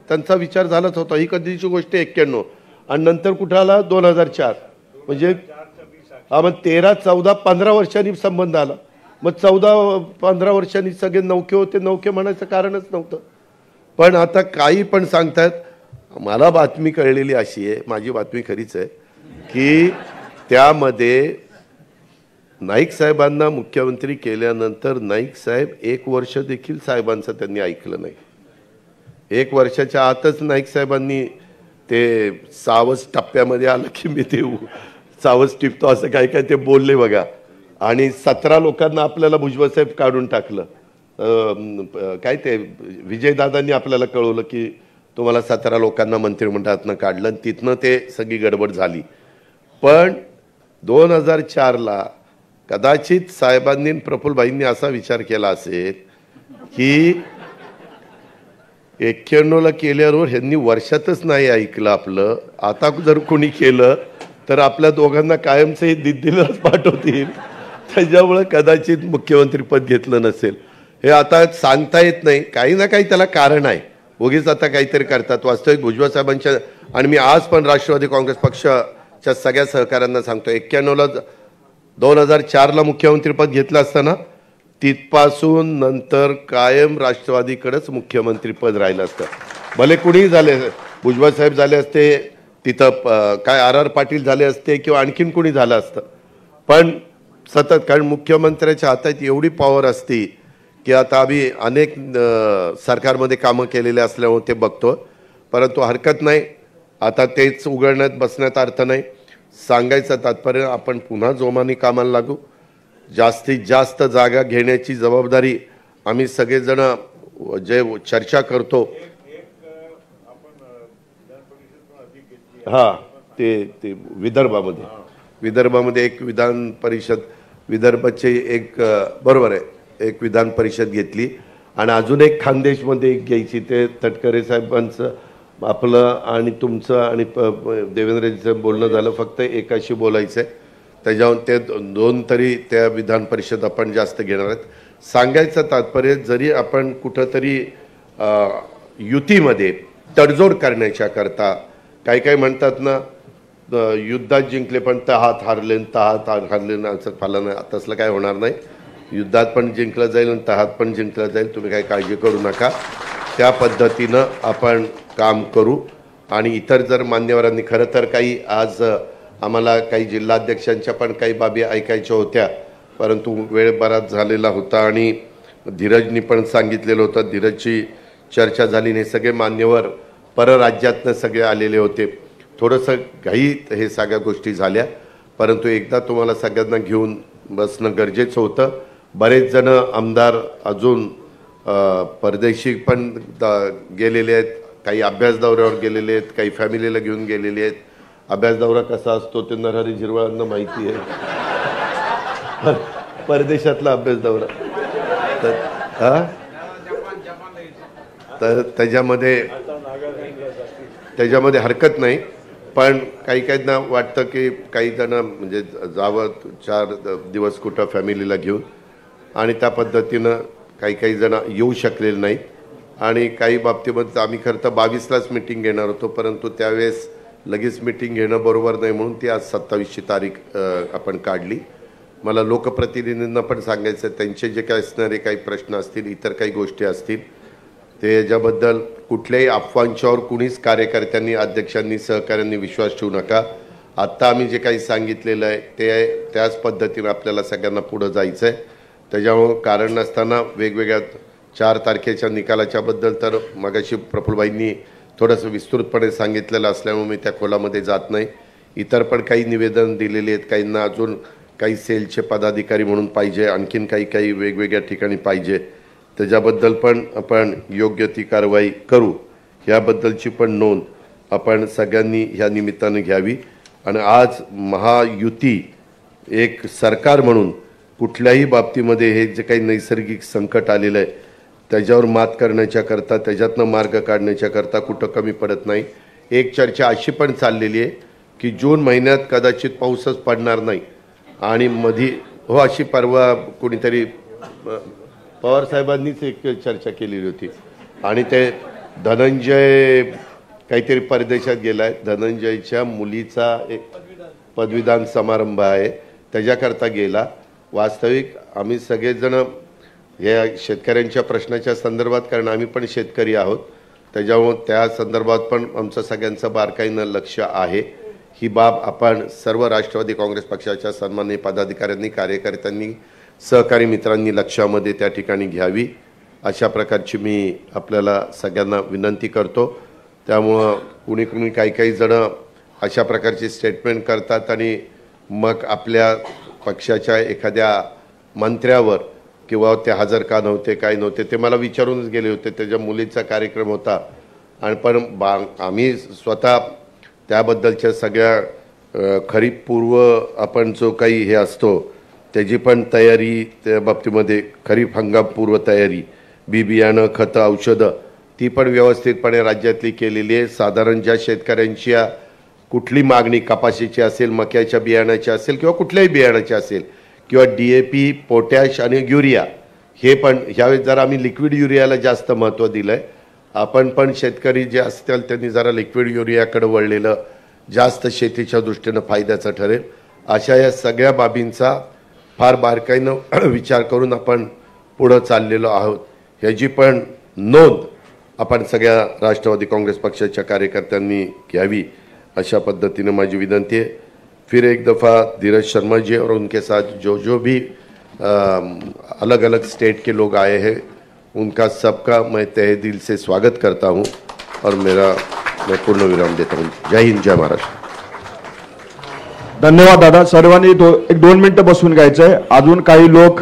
त्यांचा विचार झालाच होता. ही कधीची गोष्ट 91 आणि नंतर कुठं आला 2004 म्हणजे मग 13, 14, 15 वर्षांनी संबंध आला. मग 14-15 वर्षांनी सगळे नौके होते. नौके म्हणायचं कारणच नव्हतं. पण आता काही पण सांगतात. मला बातमी कळलेली अशी आहे, माझी बातमी खरीच आहे, की त्यामध्ये नाईक साहेबांना मुख्यमंत्री केल्यानंतर नाईक साहेब 1 वर्ष देखील साहेबांचं त्यांनी ऐकलं नाही. 1 वर्षाच्या आतच नाईक साहेबांनी ते सावज टप्प्यामध्ये आलं की मी ते सावज टिपतो असं काय काय ते बोलले बघा. आणि 17 लोकांना आपल्याला भुजबळ साहेब काढून टाकलं. काय ते विजयदादांनी आपल्याला कळवलं की तुम्हाला 17 लोकांना मंत्रिमंडळातनं काढलं आणि तिथनं ते सगळी गडबड झाली. पण 2004ला कदाचित साहेबांनी प्रफुल्लभाईंनी असा विचार केला असेल की 91ला केल्यावर ह्यांनी वर्षातच नाही ऐकलं आपलं, आता जर कोणी केलं तर आपल्या दोघांना कायमचं हे दिल्लीलाच पाठवतील. त्याच्यामुळे कदाचित मुख्यमंत्रीपद घेतलं नसेल. हे आता सांगता येत नाही. काही ना काही त्याला कारण आहे. उगीच आता काहीतरी करतात. वास्तविक भुजबळ साहेबांच्या आणि मी आज पण राष्ट्रवादी काँग्रेस पक्षाच्या सगळ्या सहकाऱ्यांना सांगतो, 91ला 2004ला मुख्यमंत्रीपद घेतलं असताना तिथपासून नंतर कायम राष्ट्रवादीकडेच मुख्यमंत्रीपद राहिलं असतं. भले कुणीही झाले, भुजबळ साहेब झाले असते, तिथं काय RR पाटील झाले असते किंवा आणखीन कुणी झालं असतं. पण सतत, कारण मुख्यमंत्र्याच्या हातात एवढी पॉवर असती की आता आम्ही अनेक सरकारमध्ये कामं केलेले असल्यामुळे ते बघतो. परंतु हरकत नाही, आता तेच उघडण्यात बसण्यात अर्थ नाही. सांगायचं तात्पर्य आपण पुन्हा जोमाने कामाला लागू. जास्तीत जास्त जागा घेण्याची जबाबदारी आम्ही सगळेजण जे चर्चा करतो. हां, ते विदर्भामध्ये एक विधान परिषद, विदर्भाचे एक बरोबर आहे, एक विधान परिषद घेतली आणि अजून एक खानदेशमध्ये एक घ्यायची. ते तटकरे साहेबांचं आपलं आणि तुमचं आणि देवेंद्रजीचं बोलणं झालं. फक्त एकाशी बोलायचं आहे. त्याच्यावर ते 2 तरी त्या विधान परिषद आपण जास्त घेणार आहेत. सांगायचं तात्पर्य, जरी आपण कुठंतरी युतीमध्ये तडजोड करण्याच्या करता काही म्हणतात ना, युद्धात जिंकले पण तहात हारले असं फाला नाही. तसलं काय होणार नाही. युद्धात पण जिंकलं जाईल आणि तहात पण जिंकलं जाईल. तुम्ही काही काळजी करू नका. त्या पद्धतीनं आपण काम करू. आणि इतर जर मान्यवरांनी खरं तर काही आज आम्हाला काही जिल्हाध्यक्षांच्या पण काही बाबी ऐकायच्या होत्या, परंतु वेळ बराच झालेला होता आणि धीरजनी पण सांगितलेलं होतं, धीरजची चर्चा झाली नाही. सगळे मान्यवर परराज्यातनं सगळे आलेले होते. थोडंसं घाईत हे सगळ्या गोष्टी झाल्या, परंतु एकदा तुम्हाला सगळ्यांना घेऊन बसणं गरजेचं होतं. बरेच जण आमदार अजून परदेशी पण गेलेले आहेत, काही अभ्यास दौऱ्यावर गेलेले आहेत, काही फॅमिलीला घेऊन गेलेले आहेत. अभ्यास दौरा कसा असतो ते नरहरी झिरवाळांना माहिती आहे. परदेशातला अभ्यास दौरा तर त्याच्यामध्ये हरकत नाही. पण काहींना वाटतं की काही जण म्हणजे जावं 4 दिवस कुठं फॅमिलीला घेऊन, आणि त्या पद्धतीनं काही जण येऊ शकलेले नाहीत. आणि काही बाबतीमध्ये आम्ही खरं तर 22लाच मीटिंग घेणार होतो, परंतु त्यावेळेस लगेच मीटिंग घेणं बरोबर नाही म्हणून ती आज 27ची तारीख आपण काढली. मला लोकप्रतिनिधींना पण सांगायचं, त्यांचे जे काही असणारे काही प्रश्न असतील, इतर काही गोष्टी असतील, ते याच्याबद्दल कुठल्याही अफवांच्यावर कुणीच कार्यकर्त्यांनी, अध्यक्षांनी, सहकाऱ्यांनी विश्वास ठेवू नका. आत्ता आम्ही जे काही सांगितलेलं आहे ते त्याच पद्धतीनं आपल्याला सगळ्यांना पुढं जायचं आहे. त्याच्यामुळं कारण नसताना वेगवेगळ्या 4 तारखेच्या निकालाच्या बद्दल तर मगाशी प्रफुल्लभाईंनी थोडंसं विस्तृतपणे सांगितलेलं असल्यामुळे मी त्या खोलामध्ये जात नाही. इतर पण काही निवेदन दिलेले आहेत, काहींना अजून काही सेलचे पदाधिकारी म्हणून पाहिजे, आणखीन काही वेगवेगळ्या ठिकाणी पाहिजे, त्याच्याबद्दल पण आपण योग्य ती कारवाई करू. याबद्दलची पण नोंद आपण सगळ्यांनी ह्या निमित्ताने घ्यावी. आणि आज महायुती एक सरकार म्हणून कुठल्याही बाबतीमध्ये हे जे काही नैसर्गिक संकट आलेलं आहे त्याच्यावर मात करण्याच्या करता, त्याच्यातनं मार्ग काढण्याच्या करता कुठं कमी पडत नाही. एक चर्चा अशी पण चाललेली आहे की जून महिन्यात कदाचित पाऊसच पडणार नाही आणि मधी अशी परवा कोणीतरी पवार साहेबांनीच एक चर्चा केलेली होती आणि ते धनंजय काहीतरी परदेशात गेला आहे, धनंजयच्या मुलीचा एक पदवीदान समारंभ आहे, त्याच्याकरता गेला. वास्तविक आम्ही सगळेजण या शेतकऱ्यांच्या प्रश्नाच्या संदर्भात, कारण आम्ही पण शेतकरी आहोत, त्याच्यामुळे त्या संदर्भात पण आमचं सगळ्यांचं बारकाईनं लक्ष आहे. ही बाब आपण सर्व राष्ट्रवादी काँग्रेस पक्षाच्या सन्माननीय पदाधिकाऱ्यांनी, कार्यकर्त्यांनी, सहकारी मित्रांनी लक्षामध्ये त्या ठिकाणी घ्यावी, अशा प्रकारची मी आपल्याला सगळ्यांना विनंती करतो. त्यामुळं कुणी काही जण अशा प्रकारची स्टेटमेंट करतात आणि मग आपल्या पक्षाच्या एखाद्या मंत्र्यावर किंवा ते हजर का नव्हते, काय नव्हते, ते मला विचारूनच गेले होते. त्याच्या मुलीचा कार्यक्रम होता आणि पण आम्ही स्वतः त्याबद्दलच्या सगळ्या खरीपपूर्व आपण जो काही हे असतो त्याची पण तयारी, त्या बाबतीमध्ये खरीप हंगामपूर्व तयारी, बियाणं, खतं, औषधं ती पण व्यवस्थितपणे राज्यातली केलेली आहे. साधारण ज्या शेतकऱ्यांची कुठली मागणी कपाशीची असेल, मक्याच्या बियाण्याची असेल किंवा कुठल्याही बियाण्याची असेल किंवा DAP, पोटॅश आणि युरिया, हे पण ह्यावेळेस जरा आम्ही लिक्विड युरियाला जास्त महत्त्व दिलं आहे. आपण पण शेतकरी जे असतील त्यांनी जरा लिक्विड युरियाकडे वळलेलं जास्त शेतीच्या दृष्टीनं फायद्याचं ठरेल. अशा या सगळ्या बाबींचा फार बारकाईनं विचार करून आपण पुढं चाललेलो आहोत. ह्याची पण नोंद आपण सगळ्या राष्ट्रवादी काँग्रेस पक्षाच्या कार्यकर्त्यांनी घ्यावी, अशा पद्धतीने माझी विनंती है. फिर एक दफ़ा धीरज शर्मा जी और उनके साथ जो भी अलग अलग स्टेट के लोग आए हैं उनका सबका मैं तहे दिल से स्वागत करता हूं और मैं पूर्ण विराम देता हूं. जय हिंद, जय महाराष्ट्र. धन्यवाद दादा. सर्वांनी एक 2 मिनिटं बसून घ्यायचंय. अजून काही लोक